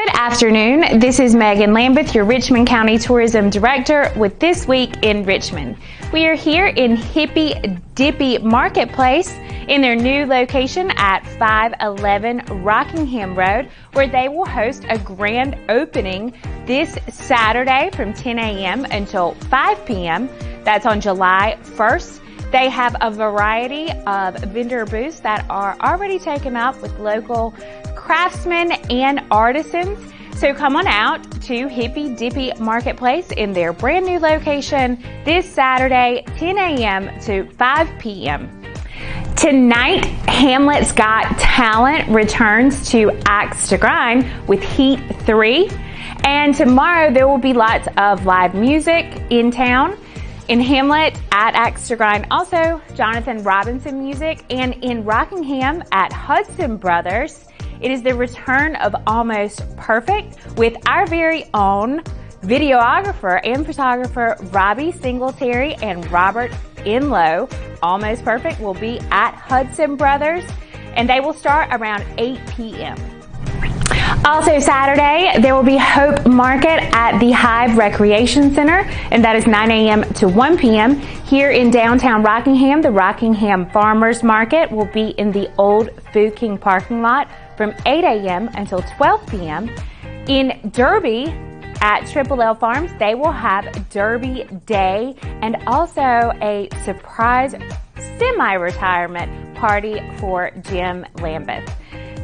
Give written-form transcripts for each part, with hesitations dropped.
Good afternoon. This is Megan Lambeth, your Richmond County Tourism Director with This Week in Richmond. We are here in Hippy Dippy Marketplace in their new location at 511 Rockingham Road, where they will host a grand opening this Saturday from 10 a.m. until 5 p.m. That's on July 1st. They have a variety of vendor booths that are already taken up with local craftsmen and artisans. So come on out to Hippy Dippy Marketplace in their brand new location this Saturday, 10 a.m. to 5 p.m. Tonight, Hamlet's Got Talent returns to Axe to Grind with Heat 3. And tomorrow there will be lots of live music in town. In Hamlet at Axe to Grind, also Jonathan Robinson Music, and in Rockingham at Hudson Brothers, it is the return of Almost Perfect with our very own videographer and photographer Robbie Singletary and Robert Inlow. Almost Perfect will be at Hudson Brothers, and they will start around 8 p.m. Also Saturday, there will be Hope Market at the Hive Recreation Center, and that is 9 a.m. to 1 p.m. Here in downtown Rockingham, the Rockingham Farmers Market will be in the old Food King parking lot from 8 a.m. until 12 p.m. In Derby at Triple L Farms, they will have Derby Day and also a surprise semi-retirement party for Jim Lambeth.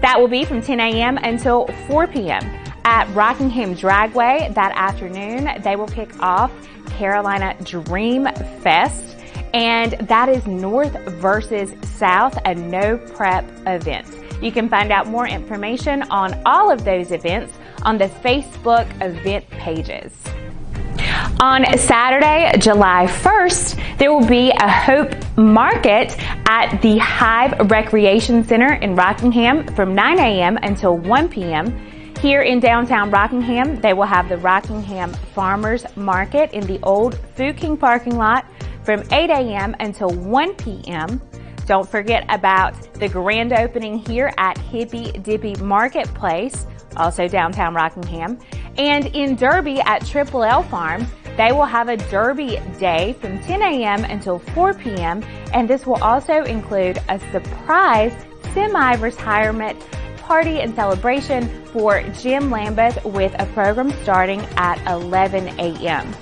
That will be from 10 a.m. until 4 p.m. At Rockingham Dragway that afternoon. They will kick off Carolina Dream Fest, and that is North versus South, a no prep event. You can find out more information on all of those events on the Facebook event pages. On Saturday, July 1st, there will be a Hope Market at the Hive Recreation Center in Rockingham from 9 a.m. until 1 p.m. Here in downtown Rockingham, they will have the Rockingham Farmers Market in the old Food King parking lot from 8 a.m. until 1 p.m. Don't forget about the grand opening here at Hippy Dippy Marketplace, also downtown Rockingham. And in Derby at Triple L Farms, they will have a Derby Day from 10 a.m. until 4 p.m. And this will also include a surprise semi-retirement party and celebration for Jim Lambeth with a program starting at 11 a.m.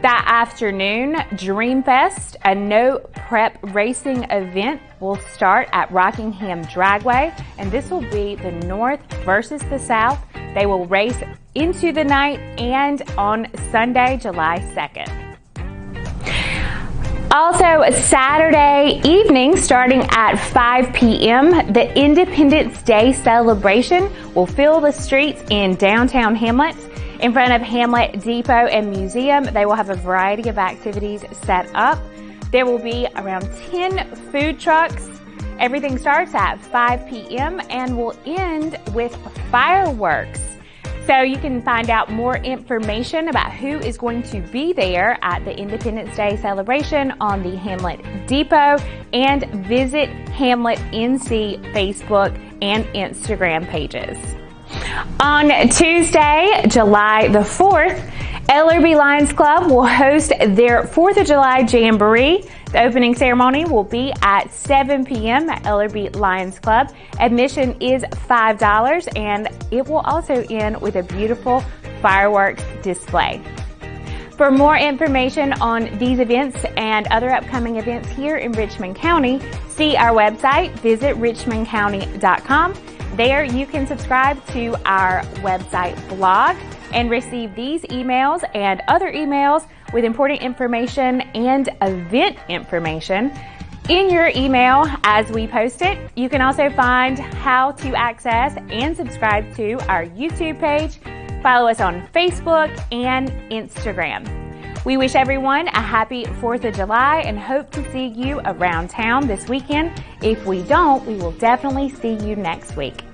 That afternoon, Dream Fest, a no prep racing event, will start at Rockingham Dragway, and this will be the North versus the South. They will race into the night and on Sunday, July 2nd. Also, Saturday evening, starting at 5 p.m., the Independence Day celebration will fill the streets in downtown Hamlet. In front of Hamlet Depot and Museum, they will have a variety of activities set up. There will be around 10 food trucks. Everything starts at 5 p.m. and will end with fireworks. So you can find out more information about who is going to be there at the Independence Day celebration on the Hamlet Depot, and visit Hamlet NC Facebook and Instagram pages. On Tuesday, July the 4th, Ellerby Lions Club will host their 4th of July Jamboree. The opening ceremony will be at 7 p.m. at Ellerby Lions Club. Admission is $5, and it will also end with a beautiful fireworks display. For more information on these events and other upcoming events here in Richmond County, see our website, visit richmondcounty.com. There you can subscribe to our website blog and receive these emails and other emails with important information and event information in your email as we post it. You can also find how to access and subscribe to our YouTube page. Follow us on Facebook and Instagram. We wish everyone a happy 4th of July and hope to see you around town this weekend. If we don't, we will definitely see you next week.